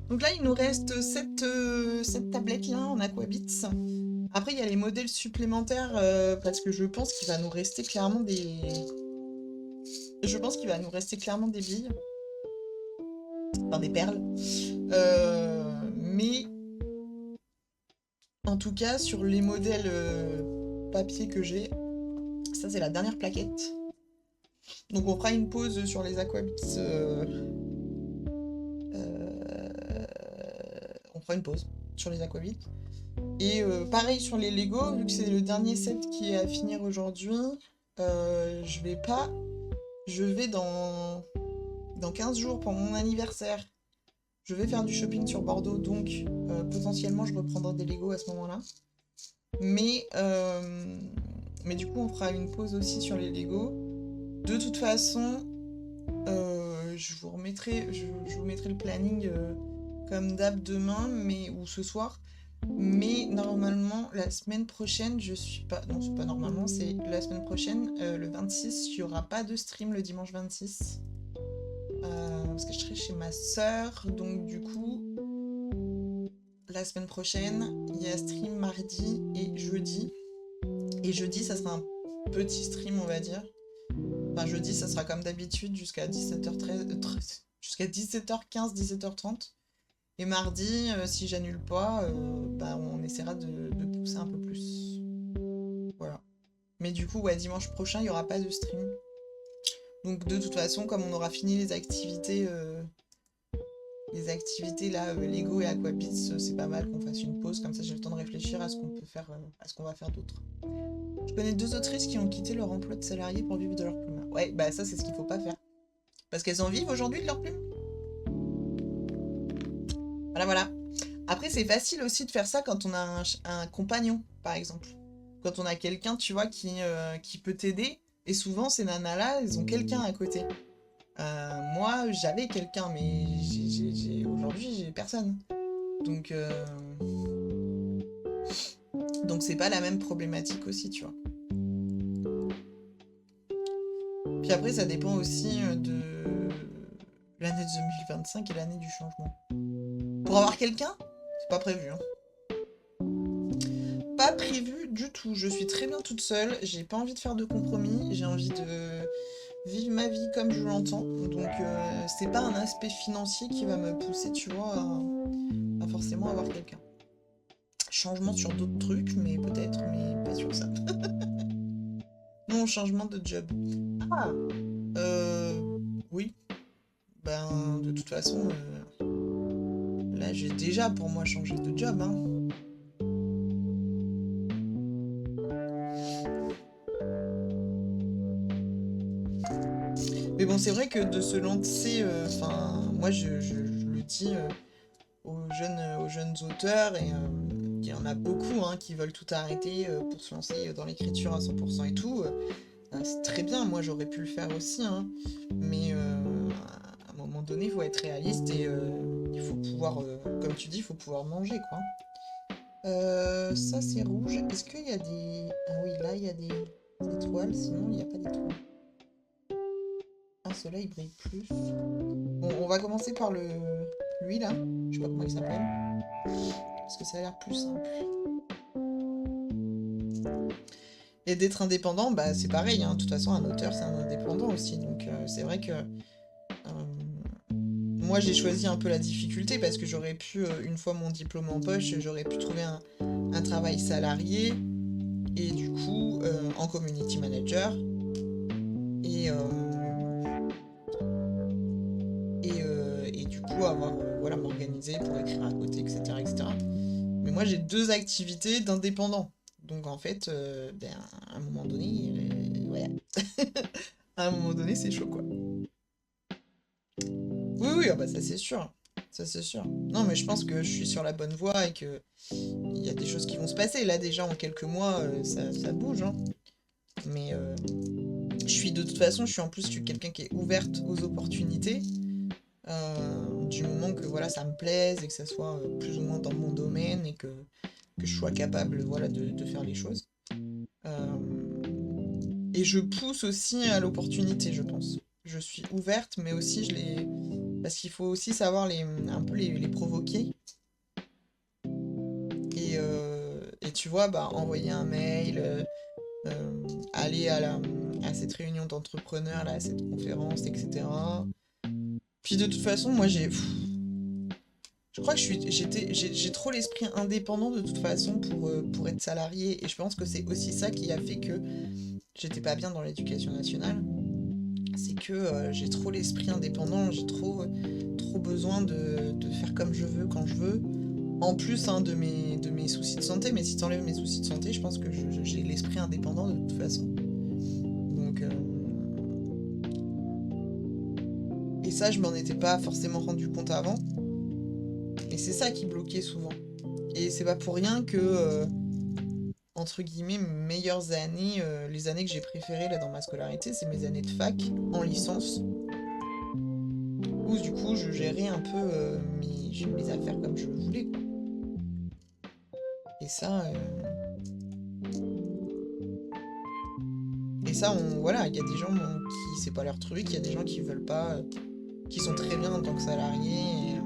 Donc là, il nous reste cette tablette-là en Aquabits. Après, il y a les modèles supplémentaires parce que je pense qu'il va nous rester clairement des... Je pense qu'il va nous rester clairement des billes. Enfin, des perles. Mais en tout cas, sur les modèles papier que j'ai, ça c'est la dernière plaquette. Donc on fera une pause sur les Aquabits. On fera une pause sur les Aquabits. Et pareil sur les Lego, vu que c'est le dernier set qui est à finir aujourd'hui, je vais pas. Je vais dans 15 jours pour mon anniversaire. Je vais faire du shopping sur Bordeaux, donc potentiellement je reprendrai des Lego à ce moment-là. Mais du coup, on fera une pause aussi sur les Lego. De toute façon, je vous mettrai le planning comme d'hab demain, ou ce soir. Mais normalement, la semaine prochaine, je suis pas. Non, c'est pas normalement, c'est la semaine prochaine, le 26, il n'y aura pas de stream le dimanche 26. Parce que je serai chez ma sœur, donc du coup, la semaine prochaine, il y a stream mardi et jeudi. Et jeudi, ça sera un petit stream, on va dire. Enfin, jeudi, ça sera comme d'habitude jusqu'à 17h13, jusqu'à 17h15, 17h30. Et mardi, si j'annule pas, bah, on essaiera de pousser un peu plus. Voilà. Mais du coup, ouais, dimanche prochain, il n'y aura pas de stream. Donc de toute façon, comme on aura fini les activités là, Lego et Aquabits, c'est pas mal qu'on fasse une pause, comme ça j'ai le temps de réfléchir à ce qu'on peut faire, à ce qu'on va faire d'autre. Je connais 2 autrices qui ont quitté leur emploi de salarié pour vivre de leur plume. Ouais, bah ça c'est ce qu'il faut pas faire. Parce qu'elles en vivent aujourd'hui de leur plume. Voilà, voilà. Après, c'est facile aussi de faire ça quand on a un compagnon, par exemple. Quand on a quelqu'un, tu vois, qui peut t'aider. Et souvent, ces nanas-là, elles ont quelqu'un à côté. Moi, j'avais quelqu'un, mais aujourd'hui, j'ai personne. Donc, donc c'est pas la même problématique aussi, tu vois. Puis après, ça dépend aussi de l'année 2025 et l'année du changement. Pour avoir quelqu'un, c'est pas prévu, hein. Pas prévu du tout. Je suis très bien toute seule. J'ai pas envie de faire de compromis. J'ai envie de vivre ma vie comme je l'entends. Donc c'est pas un aspect financier qui va me pousser, tu vois, à forcément avoir quelqu'un. Changement sur d'autres trucs, mais peut-être, mais pas sur ça. Non, changement de job. Ah, oui. Ben, de toute façon, là, j'ai déjà pour moi changé de job, hein. Mais bon, c'est vrai que de se lancer, enfin, moi je le dis aux jeunes auteurs, et il y en a beaucoup hein, qui veulent tout arrêter pour se lancer dans l'écriture à 100% et tout. C'est très bien, moi j'aurais pu le faire aussi, hein, mais à un moment donné, il faut être réaliste et il faut pouvoir, comme tu dis, il faut pouvoir manger, quoi. Ça c'est rouge. Est-ce qu'il y a des... Ah oui, là il y a des étoiles, sinon il n'y a pas d'étoiles. Ah, ceux-là, ils brillent plus. Bon, on va commencer par lui, là. Je sais pas comment il s'appelle. Parce que ça a l'air plus simple. Et d'être indépendant, bah c'est pareil, hein. De toute façon, un auteur, c'est un indépendant aussi. Donc c'est vrai que... moi, j'ai choisi un peu la difficulté parce que j'aurais pu, une fois mon diplôme en poche, j'aurais pu trouver un travail salarié. Et du coup, en community manager. Et... et du coup avoir voilà, m'organiser pour écrire à côté, etc. etc. Mais moi j'ai 2 activités d'indépendant. Donc en fait, ben, à un moment donné, ouais. À un moment donné, c'est chaud quoi. Oui, oui, ah bah ça c'est sûr. Ça c'est sûr. Non, mais je pense que je suis sur la bonne voie et que il y a des choses qui vont se passer. Là déjà en quelques mois, ça bouge. Hein. Mais de toute façon, je suis quelqu'un qui est ouverte aux opportunités. Du moment que voilà, ça me plaise et que ça soit plus ou moins dans mon domaine et que je sois capable voilà, de faire les choses. Et je pousse aussi à l'opportunité, je pense. Je suis ouverte, mais aussi Parce qu'il faut aussi savoir un peu les provoquer. Et tu vois, bah, envoyer un mail, aller à cette réunion d'entrepreneurs, là, à cette conférence, etc. Puis de toute façon, moi je crois que j'ai trop l'esprit indépendant de toute façon pour être salarié. Et je pense que c'est aussi ça qui a fait que j'étais pas bien dans l'éducation nationale. C'est que j'ai trop l'esprit indépendant, j'ai trop besoin de faire comme je veux, quand je veux. En plus hein, de mes soucis de santé, mais si t'enlèves mes soucis de santé, je pense que j'ai l'esprit indépendant de toute façon. Donc, et ça, je m'en étais pas forcément rendu compte avant. Et c'est ça qui bloquait souvent. Et c'est pas pour rien que, entre guillemets, mes meilleures années, les années que j'ai préférées là dans ma scolarité, c'est mes années de fac en licence, où du coup je gérais un peu mes affaires comme je voulais, quoi. Et ça, voilà, il y a des gens qui c'est pas leur truc, il y a des gens qui veulent pas, qui sont très bien en tant que salariés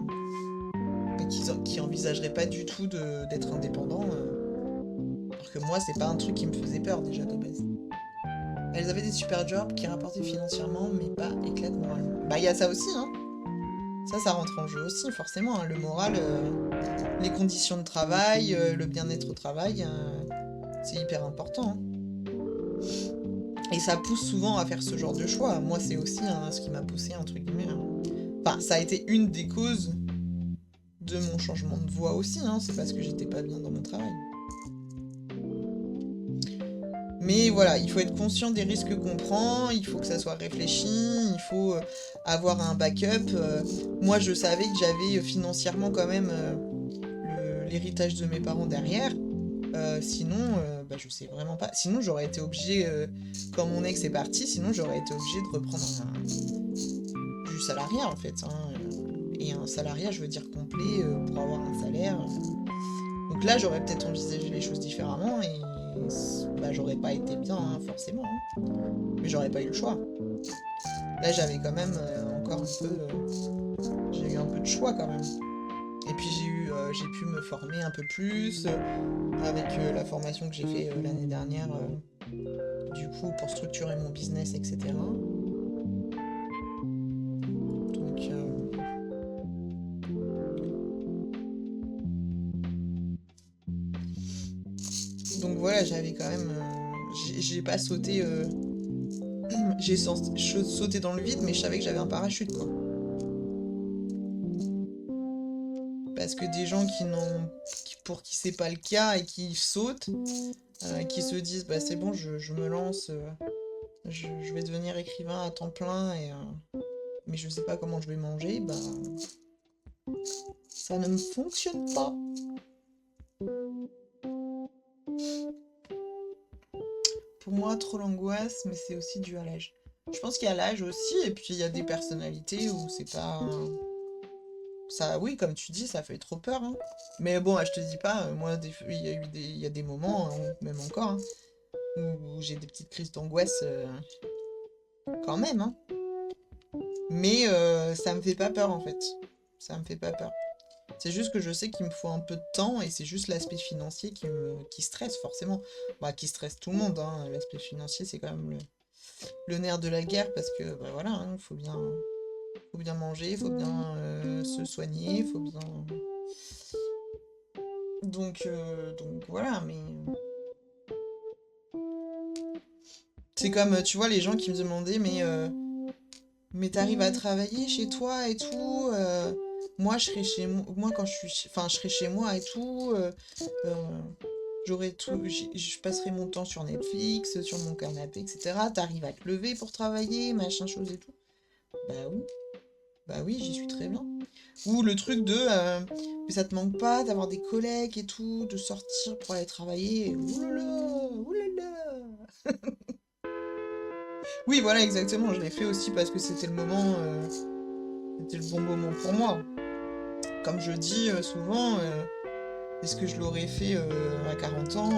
et qui envisageraient pas du tout d'être indépendants. Alors que moi, c'est pas un truc qui me faisait peur déjà de base. Elles avaient des super jobs qui rapportaient financièrement, mais pas éclatent moralement. Bah, il y a ça aussi, hein. Ça rentre en jeu aussi, forcément, hein. Le moral, les conditions de travail, le bien-être au travail, c'est hyper important, hein. Et ça pousse souvent à faire ce genre de choix. Moi, c'est aussi hein, ce qui m'a poussé, entre guillemets. Enfin, ça a été une des causes de mon changement de voie aussi, hein. C'est parce que j'étais pas bien dans mon travail. Mais voilà, il faut être conscient des risques qu'on prend, il faut que ça soit réfléchi, il faut avoir un backup. Moi, je savais que j'avais financièrement quand même l'héritage de mes parents derrière. Sinon, bah, je sais vraiment pas. Sinon, j'aurais été obligée, quand mon ex est parti, sinon j'aurais été obligée de reprendre du salariat en fait, hein. Et un salariat, je veux dire complet, pour avoir un salaire. Donc là, j'aurais peut-être envisagé les choses différemment et bah, j'aurais pas été bien, hein, forcément, hein. Mais j'aurais pas eu le choix. Là, j'avais quand même encore un peu. J'ai eu un peu de choix quand même. Et puis j'ai pu me former un peu plus avec la formation que j'ai fait l'année dernière, du coup, pour structurer mon business, etc. Donc voilà, j'avais quand même. J'ai pas sauté. J'ai sauté dans le vide, mais je savais que j'avais un parachute, quoi. Parce que des gens pour qui c'est pas le cas et qui sautent, qui se disent bah c'est bon, je me lance, je vais devenir écrivain à temps plein mais je sais pas comment je vais manger, bah ça ne me fonctionne pas. Pour moi, trop l'angoisse, mais c'est aussi dû à l'âge. Je pense qu'il y a l'âge aussi, et puis il y a des personnalités où c'est pas. Ça, oui, comme tu dis, ça fait trop peur, hein. Mais bon, je te dis pas, moi, il y a des moments, hein, même encore, hein, où j'ai des petites crises d'angoisse quand même, hein. Mais ça me fait pas peur en fait. Ça me fait pas peur. C'est juste que je sais qu'il me faut un peu de temps et c'est juste l'aspect financier qui stresse forcément. Bah, qui stresse tout le monde, hein. L'aspect financier, c'est quand même le nerf de la guerre parce que, bah voilà, hein, faut bien manger, faut bien se soigner, faut bien. Donc voilà, mais. C'est comme, tu vois, les gens qui me demandaient, mais t'arrives à travailler chez toi et tout. Moi, je serai chez moi. Moi, quand enfin, je serai chez moi et tout. Euh, j'aurai tout. Je passerai mon temps sur Netflix, sur mon canapé, etc. T'arrives à te lever pour travailler, machin chose et tout. Bah oui. Bah oui, j'y suis très bien. Ou le truc de. Mais ça te manque pas d'avoir des collègues et tout, de sortir pour aller travailler. Oulala, oulala. Oui, voilà, exactement. Je l'ai fait aussi parce que c'était le moment. C'était le bon moment pour moi. Comme je dis souvent, est-ce que je l'aurais fait à 40 ans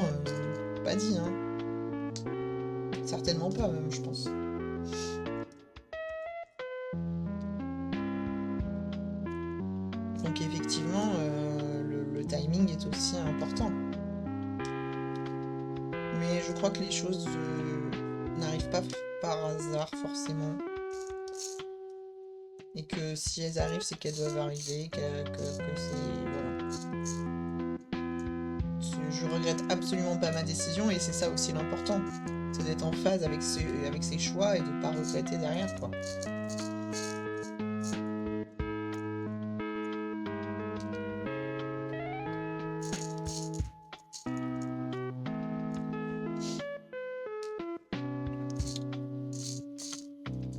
pas dit, hein. Certainement pas, même, je pense. Donc effectivement, le timing est aussi important. Mais je crois que les choses n'arrivent pas par hasard forcément. Et que si elles arrivent, c'est qu'elles doivent arriver, que c'est... Voilà. Je regrette absolument pas ma décision et c'est ça aussi l'important. C'est d'être en phase avec ses choix et de ne pas regretter derrière, quoi.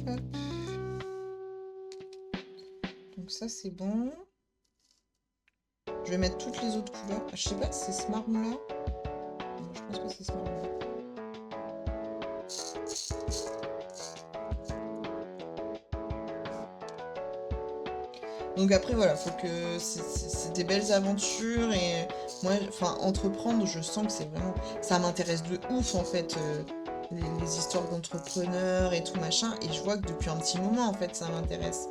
Hop. Donc ça c'est bon. Je vais mettre toutes les autres couleurs. Je sais pas si c'est ce marron là. Je pense que c'est ce marron là. Donc après voilà, faut que c'est des belles aventures et moi, enfin entreprendre, je sens que c'est vraiment, ça m'intéresse de ouf en fait, les histoires d'entrepreneurs et tout machin, et je vois que depuis un petit moment en fait ça m'intéresse.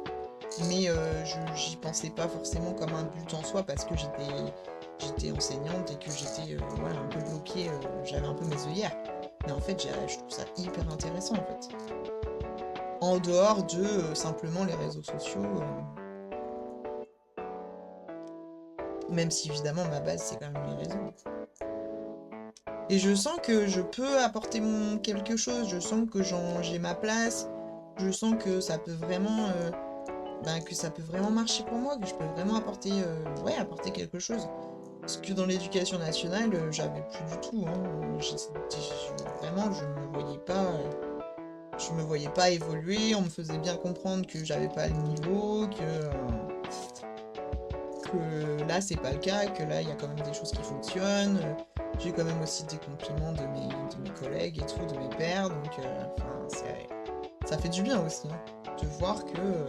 Mais j'y pensais pas forcément comme un but en soi parce que j'étais enseignante et que j'étais voilà, un peu bloquée, j'avais un peu mes œillères. Mais en fait je trouve ça hyper intéressant en fait. En dehors de simplement les réseaux sociaux. Même si évidemment ma base c'est quand même les réseaux. Et je sens que je peux apporter quelque chose, je sens que j'ai ma place, je sens que ça peut vraiment marcher pour moi, que je peux vraiment apporter quelque chose. Parce que dans l'éducation nationale, j'avais plus du tout, hein. Vraiment je me voyais pas évoluer, on me faisait bien comprendre que j'avais pas le niveau, que là c'est pas le cas, que là il y a quand même des choses qui fonctionnent. J'ai quand même aussi des compliments de mes collègues et tout, de mes pairs, donc ça fait du bien aussi, hein, de voir que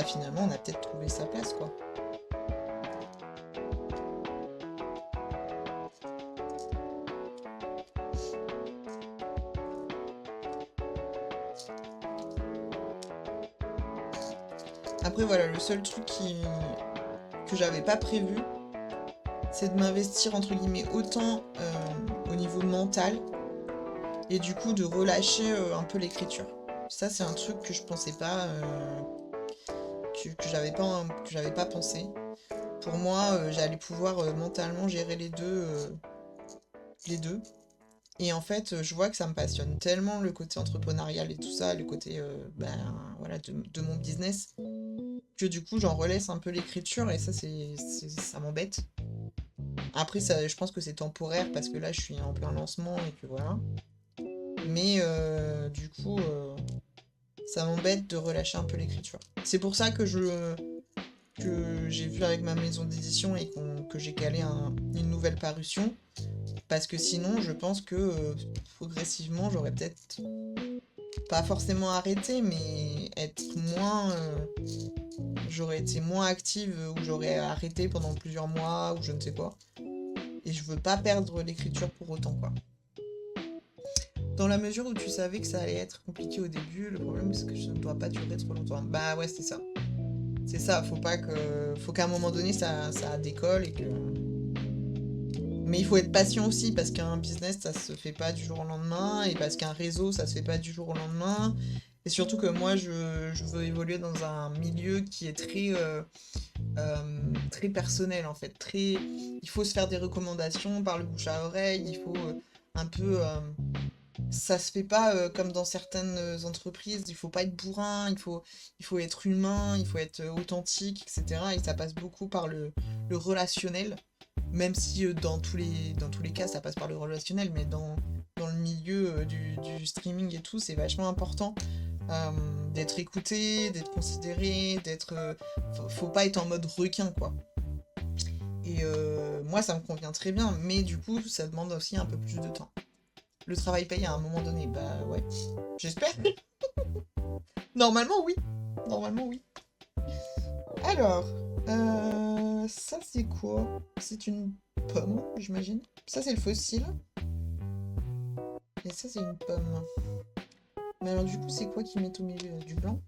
finalement on a peut-être trouvé sa place quoi. Après voilà, le seul truc que j'avais pas prévu, c'est de m'investir entre guillemets autant au niveau mental et du coup de relâcher un peu l'écriture. Ça c'est un truc que je pensais pas, que j'avais pas pensé. Pour moi, j'allais pouvoir mentalement gérer les deux. Et en fait, je vois que ça me passionne tellement le côté entrepreneurial et tout ça, le côté voilà, de mon business, que du coup j'en relaisse un peu l'écriture et ça ça m'embête. Après ça, je pense que c'est temporaire parce que là je suis en plein lancement et que voilà. Mais du coup ça m'embête de relâcher un peu l'écriture. C'est pour ça que j'ai vu avec ma maison d'édition et que j'ai calé une nouvelle parution. Parce que sinon, je pense que progressivement, j'aurais peut-être pas forcément arrêté, mais être moins. J'aurais été moins active ou j'aurais arrêté pendant plusieurs mois ou je ne sais quoi. Et je veux pas perdre l'écriture pour autant, quoi. Dans la mesure où tu savais que ça allait être compliqué au début, le problème c'est que ça ne doit pas durer trop longtemps. Bah ouais, c'est ça. C'est ça, faut qu'à un moment donné ça décolle et que. Mais il faut être patient aussi parce qu'un business ça se fait pas du jour au lendemain et parce qu'un réseau ça se fait pas du jour au lendemain. Et surtout que moi je veux évoluer dans un milieu qui est très personnel en fait. Il faut se faire des recommandations par le bouche à oreille, il faut un peu. Ça se fait pas comme dans certaines entreprises, il faut pas être bourrin, il faut être humain, il faut être authentique, etc. Et ça passe beaucoup par le relationnel, même si dans tous les cas ça passe par le relationnel, mais dans le milieu du streaming et tout, c'est vachement important d'être écouté, d'être considéré, faut pas être en mode requin, quoi. Et moi ça me convient très bien, mais du coup ça demande aussi un peu plus de temps. Le travail paye à un moment donné, bah ouais. J'espère. Normalement oui. Normalement oui. Alors, ça c'est quoi? C'est une pomme, j'imagine. Ça c'est le fossile. Et ça c'est une pomme. Mais alors du coup c'est quoi qui met au milieu du blanc?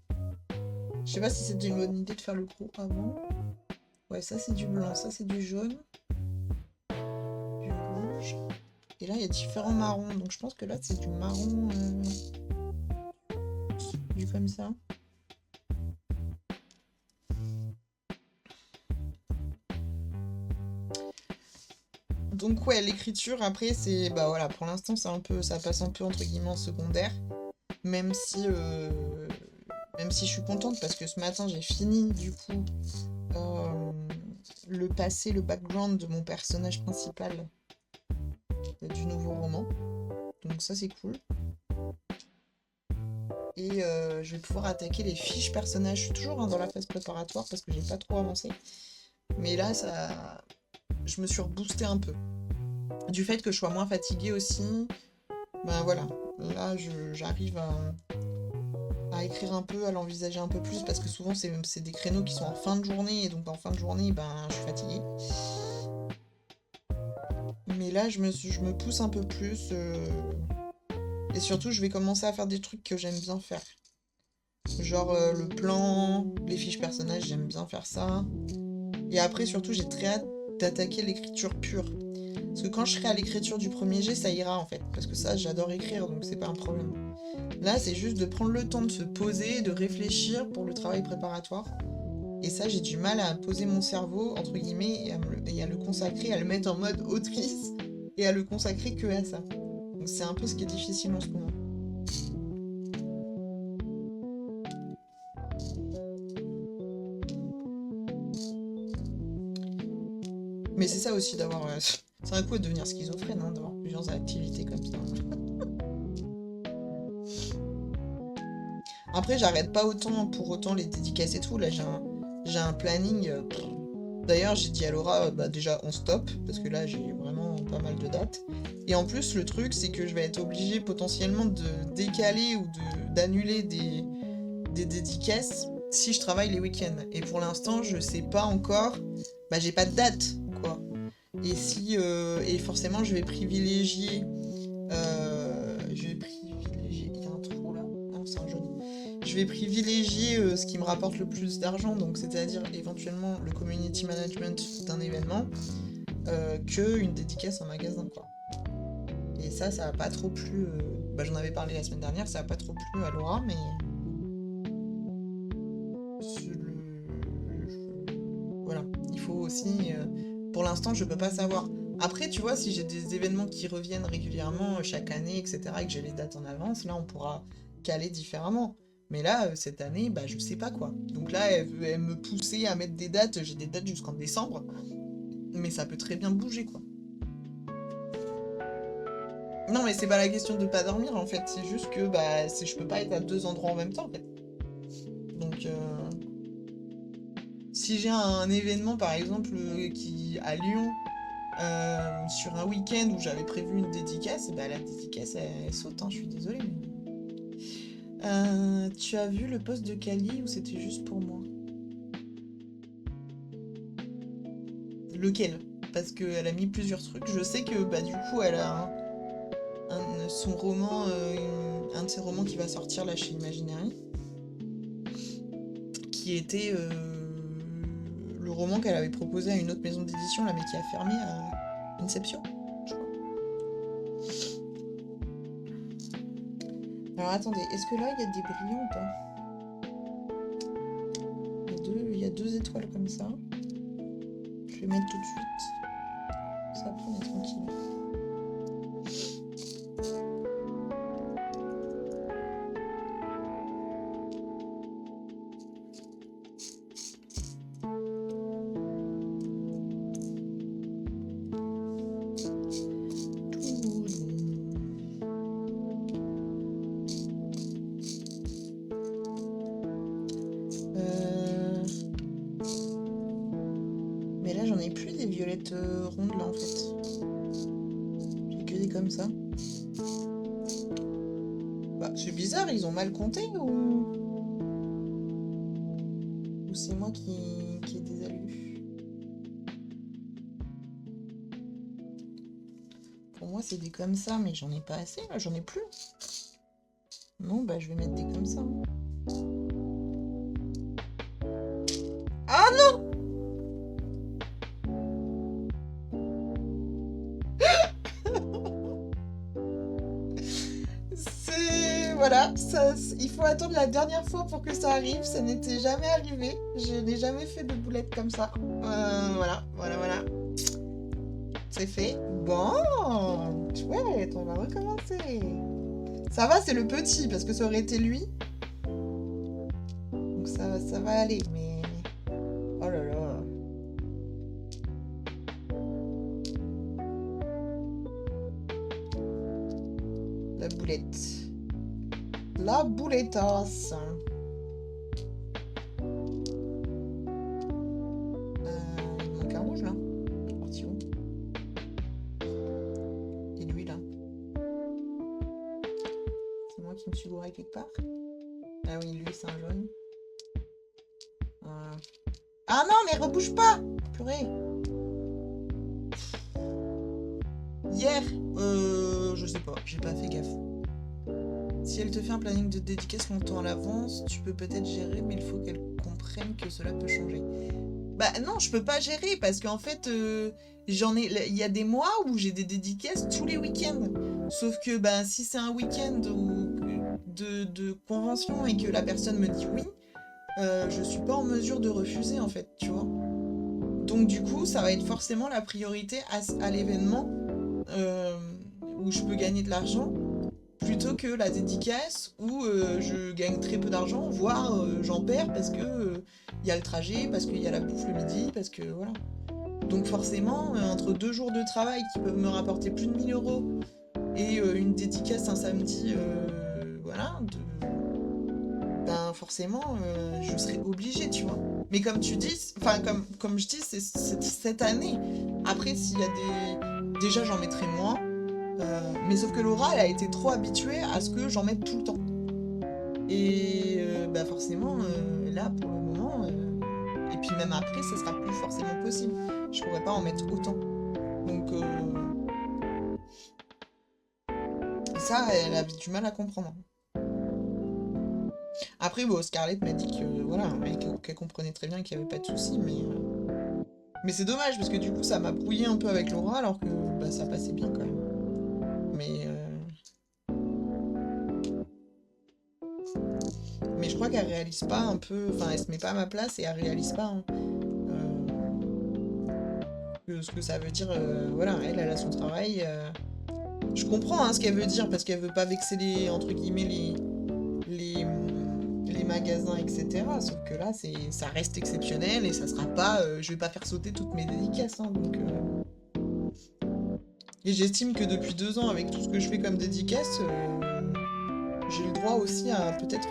Je sais pas si c'était une bonne idée de faire le gros avant. Ouais, ça c'est du blanc, ça c'est du jaune, du rouge. Et là, il y a différents marrons. Donc je pense que là, c'est du marron, du comme ça. Donc ouais, l'écriture, après, c'est... Bah voilà, pour l'instant, c'est un peu... Ça passe un peu, entre guillemets, en secondaire. Même si... Même si je suis contente, parce que ce matin, j'ai fini, du coup, le passé, le background de mon personnage principal du nouveau roman. Donc ça, c'est cool. Et je vais pouvoir attaquer les fiches personnages. Je suis toujours dans la phase préparatoire parce que j'ai pas trop avancé. Mais là, ça... je me suis reboostée un peu. Du fait que je sois moins fatiguée aussi, ben voilà. Là, j'arrive à écrire un peu, à l'envisager un peu plus, parce que souvent, c'est des créneaux qui sont en fin de journée, et donc en fin de journée, ben, je suis fatiguée. Mais là, je me pousse un peu plus, et surtout, je vais commencer à faire des trucs que j'aime bien faire. Genre le plan, les fiches personnages, j'aime bien faire ça. Et après, surtout, j'ai très hâte d'attaquer l'écriture pure. Parce que quand je serai à l'écriture du premier jet, ça ira en fait. Parce que ça, j'adore écrire, donc c'est pas un problème. Là, c'est juste de prendre le temps de se poser, de réfléchir pour le travail préparatoire. Et ça, j'ai du mal à poser mon cerveau, entre guillemets, et à le consacrer, à le mettre en mode autrice, et à le consacrer que à ça. Donc c'est un peu ce qui est difficile en ce moment. Mais c'est ça aussi d'avoir... c'est un coup de devenir schizophrène, hein, d'avoir plusieurs activités comme ça. Après, j'arrête pas autant pour autant les dédicaces et tout. Là, j'ai un planning. D'ailleurs, j'ai dit à Laura, bah déjà, on stop, parce que là, j'ai vraiment pas mal de dates. Et en plus, le truc, c'est que je vais être obligée potentiellement de décaler ou d'annuler des dédicaces si je travaille les week-ends. Et pour l'instant, je sais pas encore. Bah, j'ai pas de date, quoi. Et si et forcément, je vais privilégier. Il y a un trou là. Non, c'est un jaune. Je vais privilégier ce qui me rapporte le plus d'argent, donc c'est-à-dire éventuellement le community management d'un événement, que une dédicace en magasin, quoi. Et ça a pas trop plu. Bah, j'en avais parlé la semaine dernière, ça a pas trop plu à Laura, mais voilà, il faut aussi. Pour l'instant, je peux pas savoir. Après, tu vois, si j'ai des événements qui reviennent régulièrement chaque année, etc., et que j'ai les dates en avance, là, on pourra caler différemment. Mais là, cette année, bah, je sais pas quoi. Donc là, elle me pousser à mettre des dates. J'ai des dates jusqu'en décembre, mais ça peut très bien bouger, quoi. Non, mais c'est pas la question de pas dormir, en fait. C'est juste que bah, je peux pas être à deux endroits en même temps, en fait. Donc, si j'ai un événement, par exemple, qui à Lyon, sur un week-end où j'avais prévu une dédicace, bah la dédicace elle saute, hein, je suis désolée. Tu as vu le post de Kali ou c'était juste pour moi? Lequel? Parce qu'elle a mis plusieurs trucs. Je sais que bah du coup elle a son roman, un de ses romans qui va sortir là chez Imaginary, qui était le roman qu'elle avait proposé à une autre maison d'édition là, mais qui a fermé à Inception, je crois. Alors attendez, est-ce que là il y a des brillants ou pas? Il y a deux étoiles comme ça. Je vais mettre tout de suite. Ça après on est tranquille. Mais là j'en ai plus des violettes rondes là en fait. J'ai que des comme ça. Bah c'est bizarre, ils ont mal compté ou c'est moi qui ai des alus? Pour moi c'est des comme ça, mais j'en ai pas assez là, j'en ai plus. Non bah je vais mettre des comme ça. Ah non! voilà, ça, il faut attendre la dernière fois pour que ça arrive. Ça n'était jamais arrivé. Je n'ai jamais fait de boulettes comme ça. Voilà. C'est fait. Bon, chouette, on va recommencer. Ça va, c'est le petit, parce que ça aurait été lui. Donc ça va aller, mais... Oh là là. La boulette. La boulettasse. Il manque un rouge, là. Il est parti où? Et lui, là. C'est moi qui me suis gouré quelque part? Ah oui, lui, c'est un jaune. Voilà. Ah non, mais rebouge pas! Purée. Hier, je sais pas, j'ai pas fait gaffe. Si elle te fait un planning de dédicace longtemps à l'avance, tu peux peut-être gérer, mais il faut qu'elle comprenne que cela peut changer. Bah non, je peux pas gérer parce qu'en fait, il y a des mois où j'ai des dédicaces tous les week-ends. Sauf que bah, si c'est un week-end de convention et que la personne me dit oui, je suis pas en mesure de refuser en fait, tu vois. Donc du coup, ça va être forcément la priorité à l'événement où je peux gagner de l'argent plutôt que la dédicace où je gagne très peu d'argent, voire j'en perds parce que y a le trajet, parce qu'il y a la bouffe le midi, parce que voilà. Donc forcément, entre 2 jours de travail qui peuvent me rapporter plus de 1000 euros et une dédicace un samedi, voilà, ben forcément, je serai obligée, tu vois. Mais comme tu dis, enfin comme je dis, c'est cette année. Après, s'il y a des... Déjà, j'en mettrai moins. Mais sauf que Laura, elle a été trop habituée à ce que j'en mette tout le temps. Et bah forcément, là, pour le moment, et puis même après, ça sera plus forcément possible. Je pourrais pas en mettre autant. Donc, ça, elle a du mal à comprendre. Après, bon, Scarlett m'a dit que, voilà, qu'elle comprenait très bien qu'il n'y avait pas de souci, mais c'est dommage, parce que du coup, ça m'a brouillé un peu avec Laura, alors que bah, ça passait bien quand même. Mais je crois qu'elle réalise pas un peu, enfin elle se met pas à ma place et elle réalise pas hein, ce que ça veut dire. Voilà, elle a son travail. Je comprends hein, ce qu'elle veut dire parce qu'elle veut pas vexer les entre guillemets les magasins etc. Sauf que là ça reste exceptionnel et ça sera pas. Je vais pas faire sauter toutes mes dédicaces hein, donc. Et j'estime que depuis 2 ans avec tout ce que je fais comme dédicace, j'ai le droit aussi à peut-être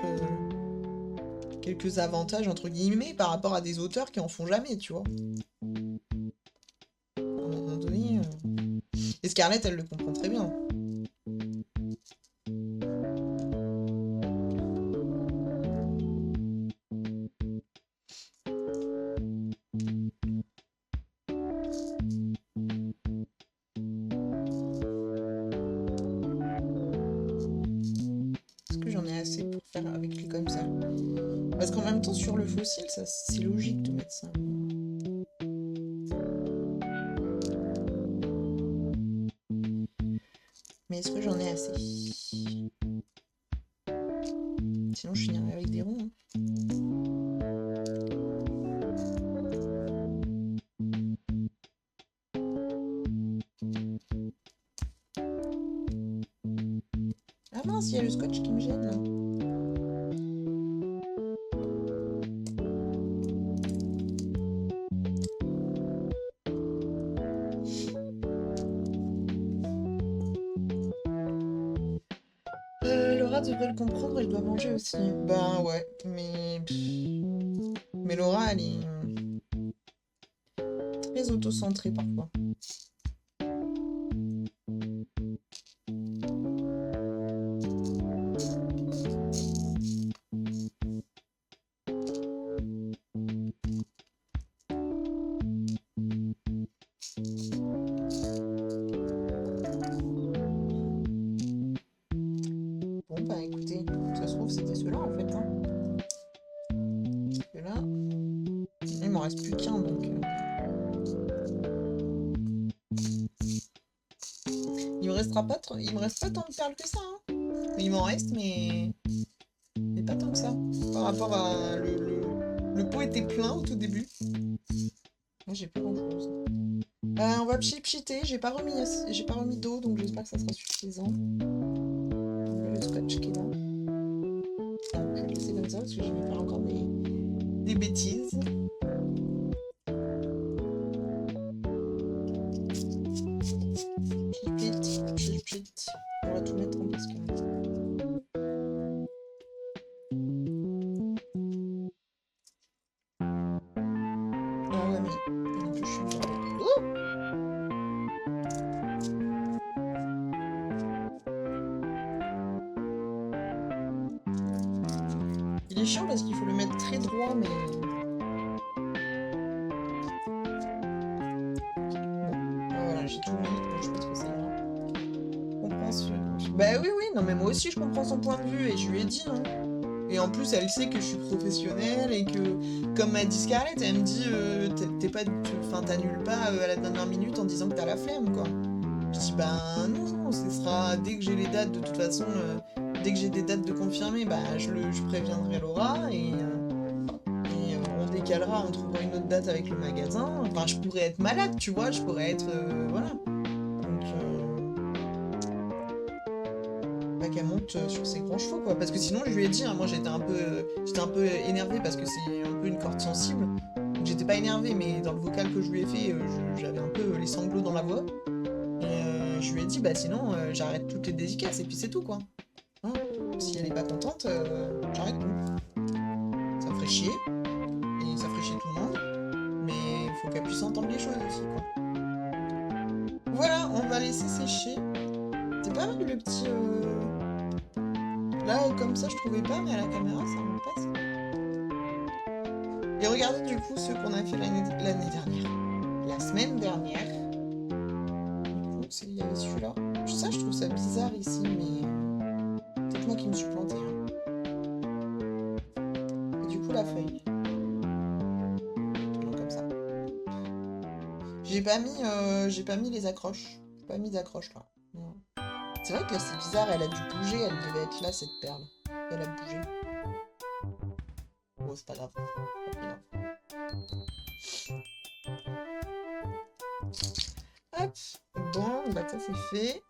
quelques avantages entre guillemets par rapport à des auteurs qui en font jamais, tu vois. À un moment donné. Et Scarlett, elle le comprend très bien. Est-ce que j'en ai assez pour faire avec lui comme ça? Parce qu'en même temps, sur le fossile, ça c'est logique de mettre ça. Mais est-ce que j'en ai assez? Sinon, je finirai avec des ronds. Hein. Ah mince, il y a le scotch qui me gêne là. Laura devrait le comprendre, elle doit manger aussi. Ben ouais, mais Laura, elle est très auto-centrée parfois. Bon bah écoutez, ça se trouve c'était ceux-là en fait. Hein. Parce que là, il m'en reste plus qu'un donc. Il me reste pas tant de perles que ça. Hein. Il m'en reste, mais pas tant que ça. Par rapport à... Le pot était plein au tout début. Moi, j'ai pas grand-chose. On va pchiter. J'ai pas remis d'eau, donc j'espère que ça sera suffisant. Le scotch qui est là. Tiens, je vais le laisser comme ça parce que je vais faire encore des bêtises. Pchit. On va tout mettre en biscuit. Ah ouais, mais en plus je suis il est chiant parce qu'il faut le mettre très droit, mais... Bon, voilà, j'ai tout mis, je pense que ça ira. Compréhension. Bah oui, non mais moi aussi je comprends son point de vue et je lui ai dit, hein. Et en plus, elle sait que je suis professionnelle et que, comme m'a dit Scarlett, elle me dit t'annules pas à la dernière minute en disant que t'as la flemme, quoi. Je dis, ben non, ce sera dès que j'ai les dates, de toute façon, dès que j'ai des dates de confirmer, bah je préviendrai Laura et on décalera, on trouvera une autre date avec le magasin. Enfin, je pourrais être malade, tu vois, je pourrais être. Voilà. Donc. Qu'elle monte sur ses grands chevaux, quoi. Parce que sinon, je lui ai dit, hein, moi j'étais un peu énervée parce que c'est un peu une corde sensible. Donc j'étais pas énervée, mais dans le vocal que je lui ai fait, j'avais un peu les sanglots dans la voix. Et je lui ai dit, bah sinon, j'arrête toutes les dédicaces et puis c'est tout, quoi. Hein, si elle est pas contente, j'arrête tout. Ça me ferait chier, et ça ferait chier tout le monde, mais il faut qu'elle puisse entendre les choses aussi, quoi. Voilà, on va laisser sécher. C'est pas mal le petit... Là, comme ça, je trouvais pas, mais à la caméra, ça me passe. Et regardez du coup ce qu'on a fait l'année dernière. La semaine dernière. Du coup, il y avait celui-là. Ça, je trouve ça bizarre ici, mais peut-être moi qui me suis plantée. Hein. Et du coup, la feuille. Donc, comme ça. J'ai pas mis les accroches. J'ai pas mis d'accroche là. Non. C'est vrai que là, c'est bizarre, elle a dû bouger, elle devait être là, cette perle. Elle a bougé. Bon, c'est pas grave. Hop, bon, bah ça c'est fait.